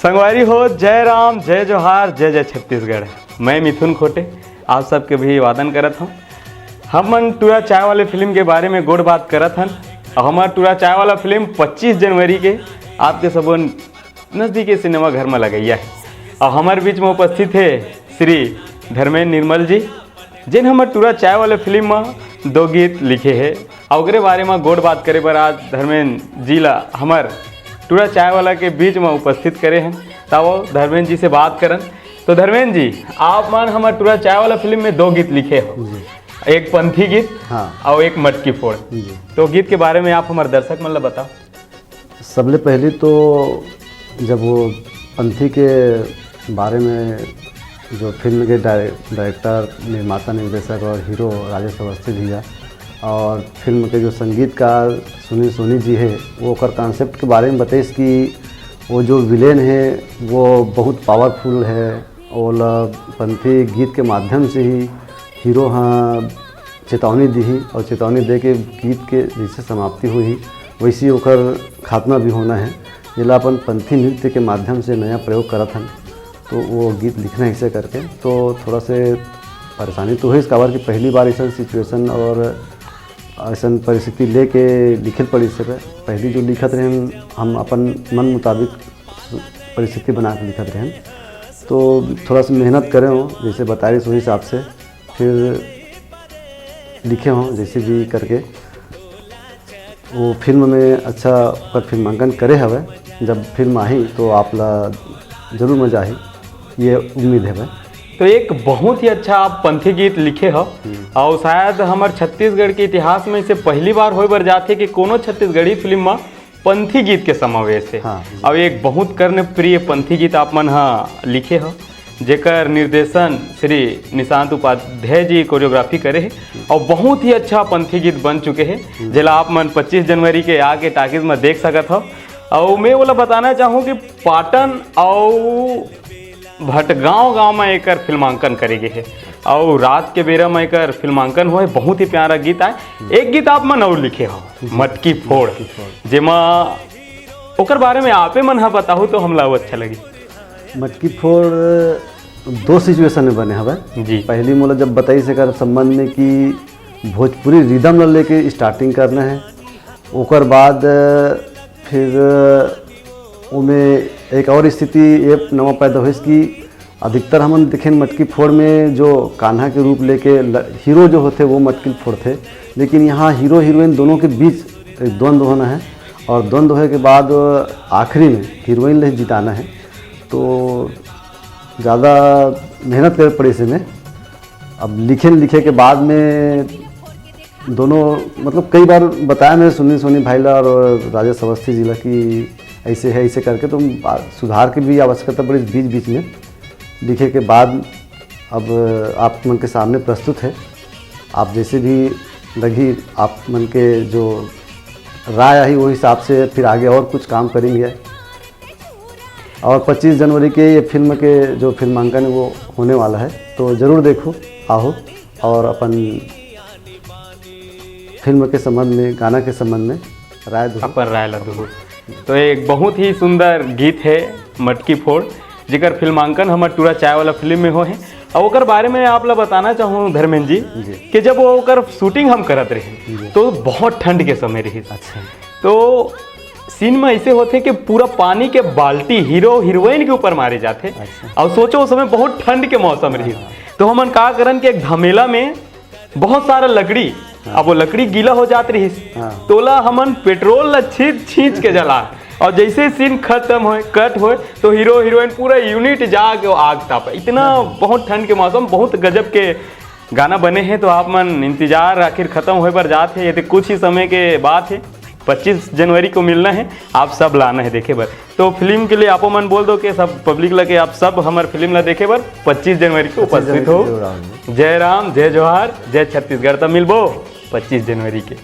संगवारी हो, जय राम, जय जोहार, जय जय छत्तीसगढ़। मैं मिथुन खोटे आप सबके भी वादन करत हूँ। हम टूरा चाय वाले फिल्म के बारे में गोड़ बात करत हन। हमार टूरा चाय वाला फिल्म 25 जनवरी के आपके सब नज़दीकी सिनेमा घर में लगैया है। और हमारे बीच में उपस्थित है श्री धर्मेंद्र निर्मल जी, जिन हमार टूरा चाय वाले फिल्म में 2 गीत लिखे हैं। और बारे में गोड़ बात करे पर आज धर्मेंद्र जी ला हमार टूरा चाय वाला के बीच में उपस्थित करे हैं, तब धर्मेंद्र जी से बात करन। तो धर्मेंद्र जी, आप मान हमारे टूरा चाय वाला फिल्म में 2 गीत लिखे हो, एक पंथी गीत और एक मटकी फोड़। तो गीत के बारे में आप हमारे दर्शक मतलब बताओ। सबले पहले तो जब वो पंथी के बारे में जो फिल्म के डायरेक्टर, निर्माता, निर्देशक और हीरो राजेश अवस्थी भैया और फिल्म के जो संगीतकार सुनील सोनी जी है, वो कर कॉन्सेप्ट के बारे में बताइस कि वो जो विलेन है वो बहुत पावरफुल है और पंथी गीत के माध्यम से ही हीरो हाँ चेतावनी दी ही और चेतावनी दे के गीत के जैसे समाप्ति हुई वैसी ओकर खात्मा भी होना है। जिला अपन पंथी नृत्य के माध्यम से नया प्रयोग करत हन, तो वो गीत लिखना ऐसे करके तो थोड़ा से परेशानी तो है इस काबर कि पहली बार ऐसा सिचुएशन और ऐसा परिस्थिति लेके लिखल पड़ी से पहली जो लिखत रहे हम अपन मन मुताबिक परिस्थिति बना के लिखत रहे, तो थोड़ा सा मेहनत करे हों जैसे बताए उस हिसाब से फिर लिखे हों जैसे भी करके वो फिल्म में अच्छा पर फिल्मांकन करे हवे। जब फिल्म आई तो आप ला जरूर मजा आई, ये उम्मीद है। तो एक बहुत ही अच्छा आप पंथी गीत लिखे हो और शायद हमारे छत्तीसगढ़ के इतिहास में इसे पहली बार होए बर जाते कि कोनो छत्तीसगढ़ी फिल्म में पंथी गीत के समावेश है। और एक बहुत कर्णप्रिय पंथी गीत आप मन लिखे हो, जेकर निर्देशन श्री निशांत उपाध्याय जी कोरियोग्राफी करे है और बहुत ही अच्छा पंथी गीत बन चुके हैं, जिला आप मन 25 जनवरी के आके टाकीज में देख सकत हो। और मैं बोला बताना चाहूँ कि पाटन और भटगांव गांव में एक फिल्मांकन करेगे है और रात के बेरा में एक फिल्मांकन हुए। बहुत ही प्यारा गीत आए। एक गीत आप मन और लिखे हो, मटकी फोड़, जेमा ओकर बारे में आपे मन हा बताहू तो हमला अच्छा लगी। मटकी फोड़ 2 सिचुएशन में बने हवे जी। पहली मोला जब बताई से कर संबंध में कि भोजपुरी रिदम ल लेके स्टार्टिंग करना है, ओकर बाद फिर उमें एक और स्थिति ये नवा पैदा हुई कि अधिकतर हम देखें मटकी फोड़ में जो कान्हा के रूप लेके हीरो जो होते वो मटकी फोड़ थे, लेकिन यहाँ हीरो हीरोइन दोनों के बीच एक द्वंद्व होना है और द्वंद्व होने के बाद आखिरी में हीरोइन ले जिताना है। तो ज़्यादा मेहनत कर पड़ी इसमें। अब लिखे के बाद में दोनों मतलब कई बार बताया मैंने सुनील सोनी भाई ला और राजेश अवस्थी जिला की ऐसे है ऐसे करके, तो सुधार की भी आवश्यकता पड़ी बीच में। लिखे के बाद अब आप मन के सामने प्रस्तुत है। आप जैसे भी लगी आप मन के जो राय आई वो हिसाब से फिर आगे और कुछ काम करेंगे। और 25 जनवरी के ये फिल्म के जो फिल्मांकन है वो होने वाला है, तो ज़रूर देखो आओ और अपन फिल्म के संबंध में, गाना के संबंध में राय ला दो। तो एक बहुत ही सुंदर गीत है मटकी फोड़, जिकर फिल्मांकन हमारे टूरा चाय वाला फिल्म में हो है। और ओकर बारे में आप ला बताना चाहूँ धर्मेंद्र जी कि जब वो ओकर शूटिंग हम करत रहे तो बहुत ठंड के समय रही। अच्छा, तो सीन में ऐसे होते कि पूरा पानी के बाल्टी हीरो हीरोइन के ऊपर मारे जाते। अच्छा। और सोचो उस समय बहुत ठंड के मौसम रही, तो हमन का करन कि एक धमेला में बहुत सारा लकड़ी, अब वो लकड़ी गीला हो जाती रही, तोला हमन पेट्रोल ला छींच के जला और जैसे सीन खत्म हो कट हो तो हीरो हीरोइन पूरा यूनिट जाके आग तापा। इतना बहुत ठंड के मौसम, बहुत गजब के गाना बने हैं। तो आप मन इंतजार आखिर खत्म होए पर जाते हैं, ये तो कुछ ही समय के बाद है। 25 जनवरी को मिलना है, आप सब लाना है देखे बर। तो फिल्म के लिए आपो मन बोल दो कि सब पब्लिक लगे आप सब हमारे फिल्म ला देखे बर 25 जनवरी को उपस्थित हो। जय राम, जय जोहार, जय छत्तीसगढ़। तो मिलबो 25 जनवरी के।